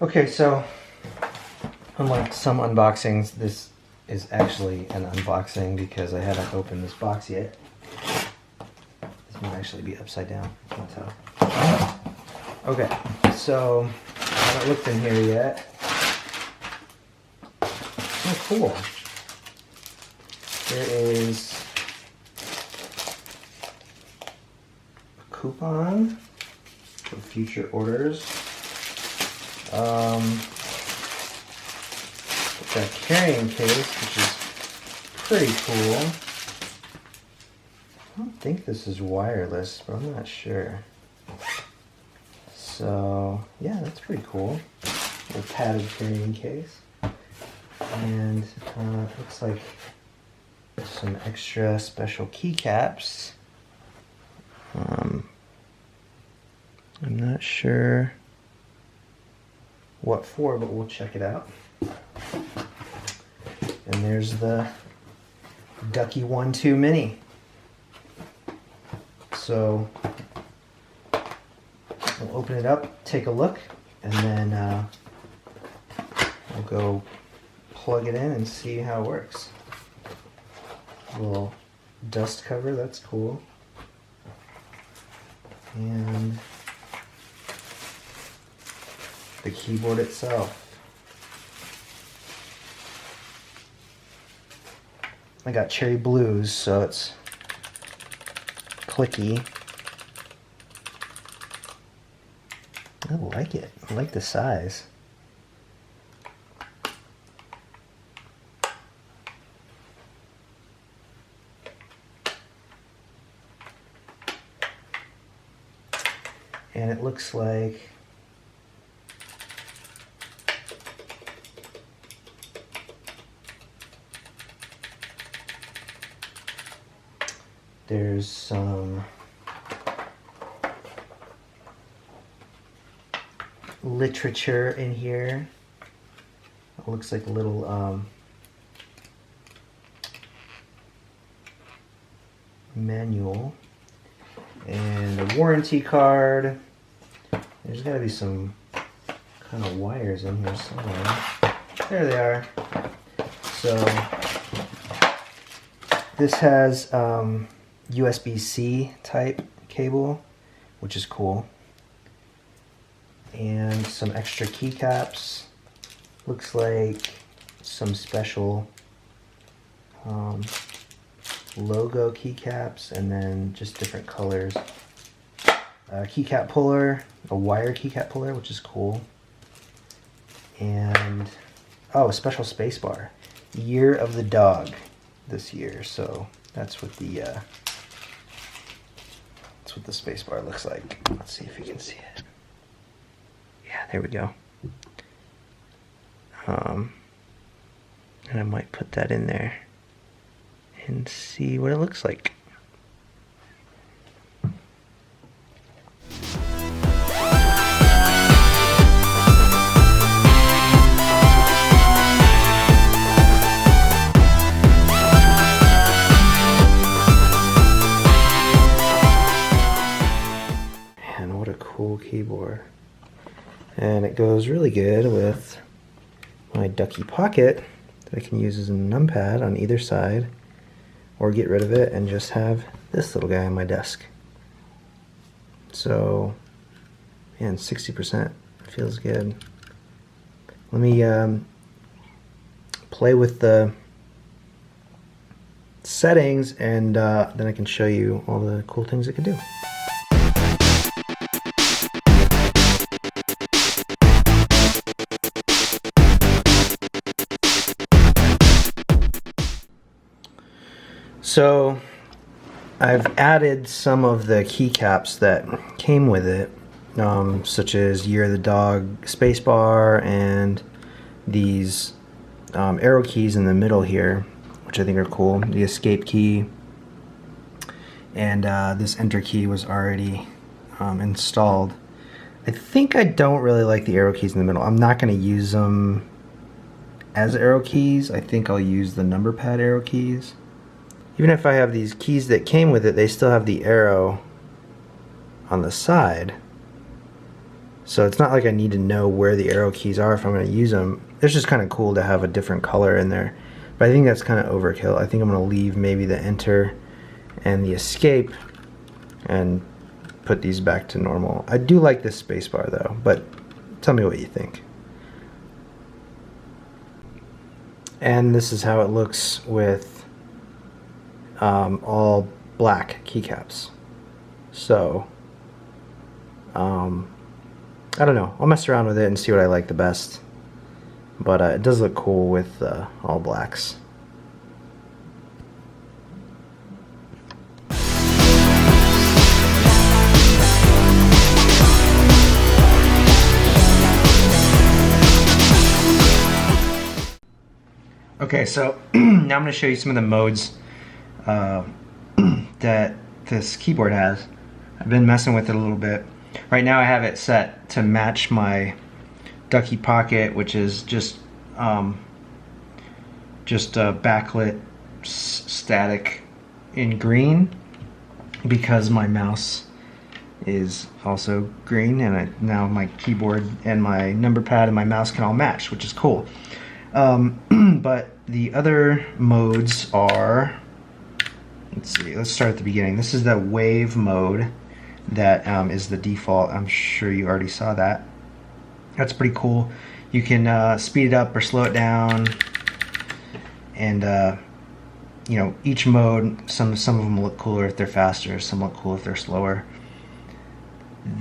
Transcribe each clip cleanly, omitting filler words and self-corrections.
Okay, so unlike some unboxings, this is actually an unboxing because I haven't opened this box yet. This might actually be upside down. Can't tell. Okay, so I haven't looked in here yet. Oh, cool. There is a coupon for future orders. It's a carrying case, which is pretty cool. I don't think this is wireless, but I'm not sure. So, yeah, that's pretty cool. A little padded carrying case. And it looks like some extra special keycaps. I'm not sure what for, but we'll check it out. And there's the Ducky 1-2 Mini. So we'll open it up, take a look, and then we'll go plug it in and see how it works. Little dust cover, that's cool. And the keyboard itself. I got cherry blues, so it's clicky. I like it. I like the size. And it looks like there's some literature in here. It looks like a little manual and a warranty card. There's got to be some kind of wires in here somewhere. There they are. So this has USB-C type cable, which is cool, and some extra keycaps. Looks like some special logo keycaps, and then just different colors. A keycap puller, a wire keycap puller, which is cool, and oh, a special spacebar. Year of the Dog this year, so that's what the spacebar looks like. Let's see if you can see it. Yeah, there we go. And I might put that in there and see what it looks like. And what a cool keyboard. And it goes really good with my Ducky Pocket that I can use as a numpad on either side, or get rid of it and just have this little guy on my desk. So, man, 60% feels good. Let me play with the settings, and then I can show you all the cool things it can do. So I've added some of the keycaps that came with it, such as Year of the Dog spacebar and these arrow keys in the middle here, which I think are cool. The escape key and this enter key was already installed. I think I don't really like the arrow keys in the middle. I'm not going to use them as arrow keys. I think I'll use the number pad arrow keys. Even if I have these keys that came with it, they still have the arrow on the side. So it's not like I need to know where the arrow keys are if I'm going to use them. It's just kind of cool to have a different color in there. But I think that's kind of overkill. I think I'm going to leave maybe the enter and the escape and put these back to normal. I do like this spacebar though, but tell me what you think. And this is how it looks with all black keycaps. So I don't know, I'll mess around with it and see what I like the best, but it does look cool with all blacks. Okay, so now I'm going to show you some of the modes that this keyboard has. I've been messing with it a little bit. Right now I have it set to match my Ducky Pocket, which is just a backlit static in green, because my mouse is also green, and now my keyboard and my number pad and my mouse can all match, which is cool. But the other modes are, let's see, let's start at the beginning. This is the wave mode that is the default. I'm sure you already saw that. That's pretty cool. You can speed it up or slow it down, and you know, each mode, some of them look cooler if they're faster, some look cool if they're slower.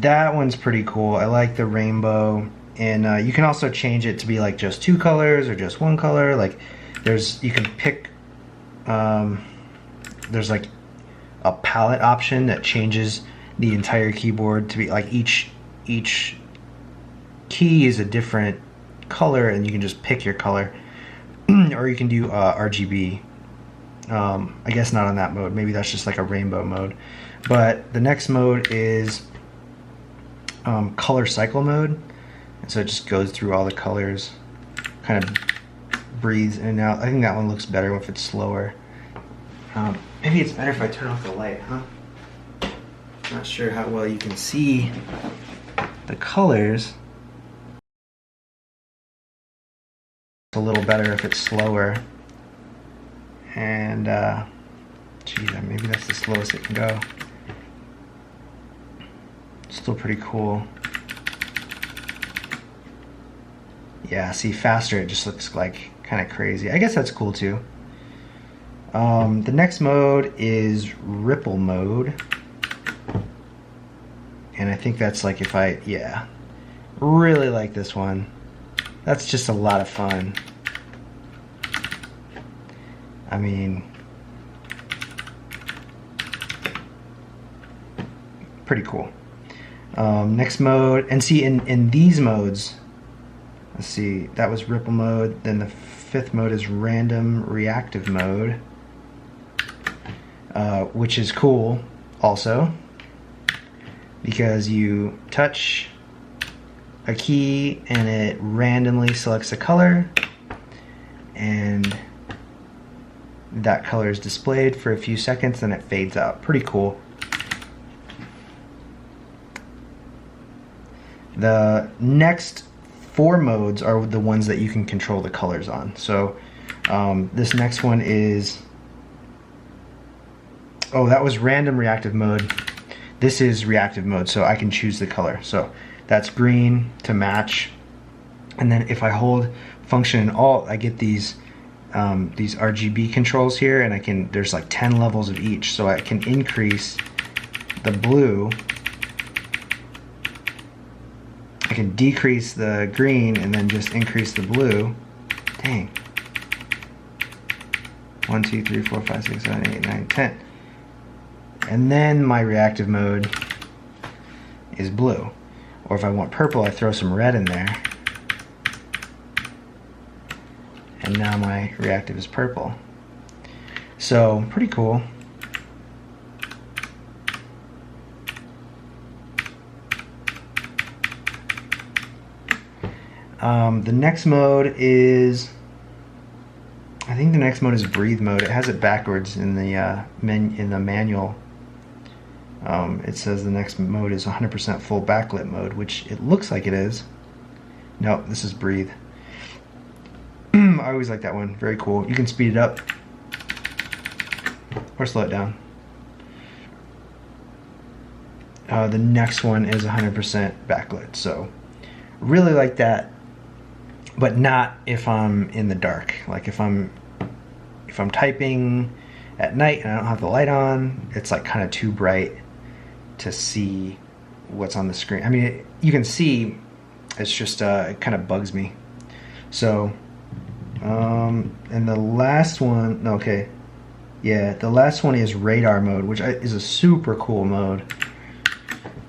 That one's pretty cool. I like the rainbow. And you can also change it to be like just 2 colors or just 1 color. Like you can pick, there's like a palette option that changes the entire keyboard to be like each key is a different color, and you can just pick your color. Or you can do RGB. I guess not on that mode. Maybe that's just like a rainbow mode. But the next mode is color cycle mode. And so it just goes through all the colors, kind of breathes in and out. I think that one looks better if it's slower. Maybe it's better if I turn off the light, huh? Not sure how well you can see the colors. It's a little better if it's slower. And, geez, maybe that's the slowest it can go. Still pretty cool. Yeah, see, faster it just looks like kind of crazy. I guess that's cool too. The next mode is ripple mode. And I think that's like if yeah, really like this one. That's just a lot of fun. I mean, pretty cool. Next mode, and see in these modes, let's see, that was ripple mode. Then the 5th mode is random reactive mode, which is cool also, because you touch a key and it randomly selects a color, and that color is displayed for a few seconds, then it fades out. Pretty cool. The next 4 modes are the ones that you can control the colors on. So this next one is, oh, that was random reactive mode. This is reactive mode, so I can choose the color. So that's green to match, and then if I hold function and alt, I get these RGB controls here, and there's like 10 levels of each, so I can increase the blue, I can decrease the green, and then just increase the blue. Dang. 1, 2, 3, 4, 5, 6, 7, 8, 9, 10. And then my reactive mode is blue. Or if I want purple, I throw some red in there. And now my reactive is purple. So, pretty cool. The next mode is, I think the next mode is breathe mode. It has it backwards in the manual. It says the next mode is 100% full backlit mode, which it looks like it is. No, this is breathe. I always like that one. Very cool. You can speed it up or slow it down. The next one is 100% backlit, so really like that, but not if I'm in the dark. Like if I'm typing at night and I don't have the light on, it's like kind of too bright to see what's on the screen. I mean, you can see, it's just it kind of bugs me. So and the last one, okay, yeah, the last one is radar mode, which is a super cool mode.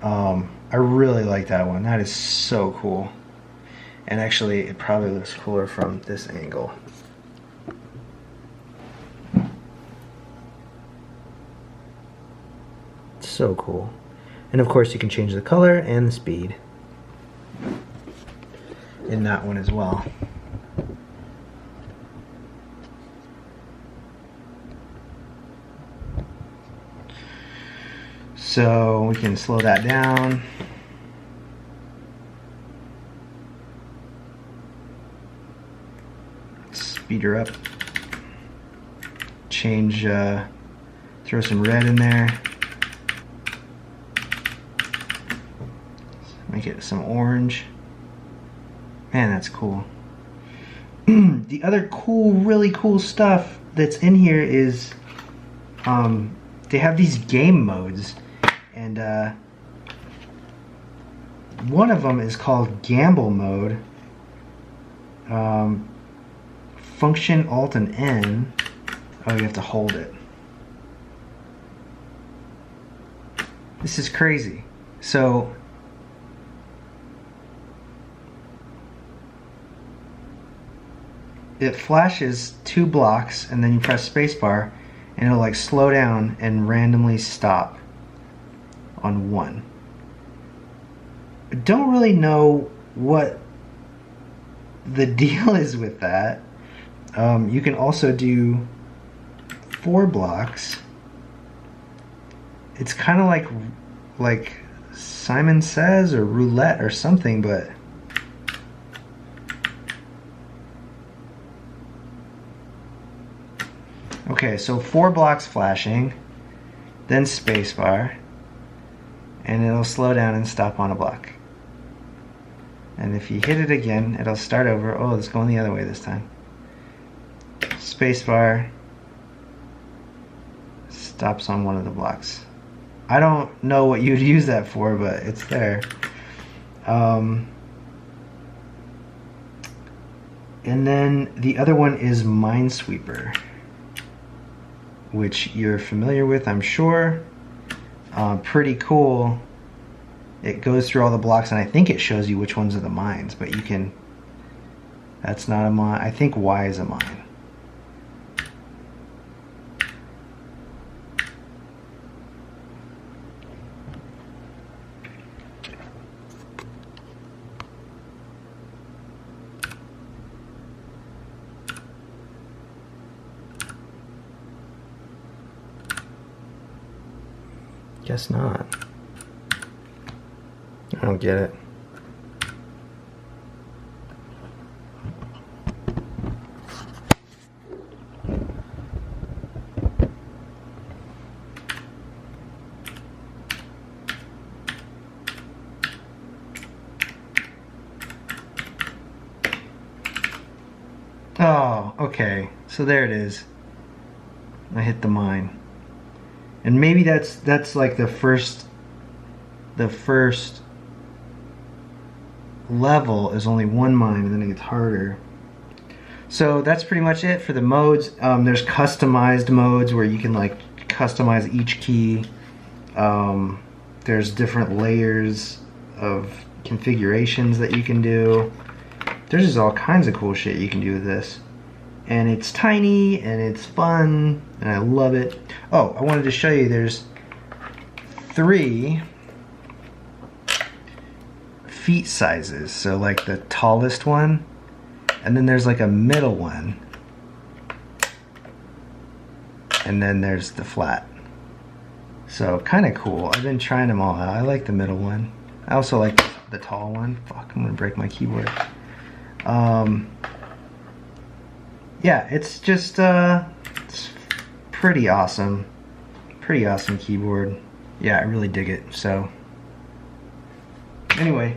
I really like that one. That is so cool. And actually, it probably looks cooler from this angle. So cool. And of course, you can change the color and the speed in that one as well. So we can slow that down. Speed her up. Change, throw some red in there. Make it some orange. Man, that's cool. The other cool, really cool stuff that's in here is they have these game modes. And one of them is called Gamble Mode. Function Alt and N. Oh, you have to hold it. This is crazy. So it flashes 2 blocks, and then you press spacebar, and it'll like slow down and randomly stop on 1. I don't really know what the deal is with that. You can also do 4 blocks. It's kind of like Simon Says or roulette or something, but okay, so 4 blocks flashing, then spacebar, and it'll slow down and stop on a block. And if you hit it again, it'll start over. Oh, it's going the other way this time. Spacebar stops on one of the blocks. I don't know what you'd use that for, but it's there. And then the other one is Minesweeper, which you're familiar with, I'm sure. Pretty cool. It goes through all the blocks, and I think it shows you which ones are the mines, but you can, that's not a mine. I think Y is a mine. Guess not. I don't get it. Oh, okay. So there it is. I hit the mine. And maybe that's like the first level is only 1 mine, and then it gets harder. So that's pretty much it for the modes. There's customized modes where you can like customize each key. There's different layers of configurations that you can do. There's just all kinds of cool shit you can do with this. And it's tiny and it's fun and I love it. Oh, I wanted to show you there's 3 feet sizes. So like the tallest one, and then there's like a middle one, and then there's the flat. So kind of cool. I've been trying them all out. I like the middle one. I also like the tall one. Fuck, I'm gonna break my keyboard. Yeah, it's just it's pretty awesome. Pretty awesome keyboard. Yeah, I really dig it. So anyway,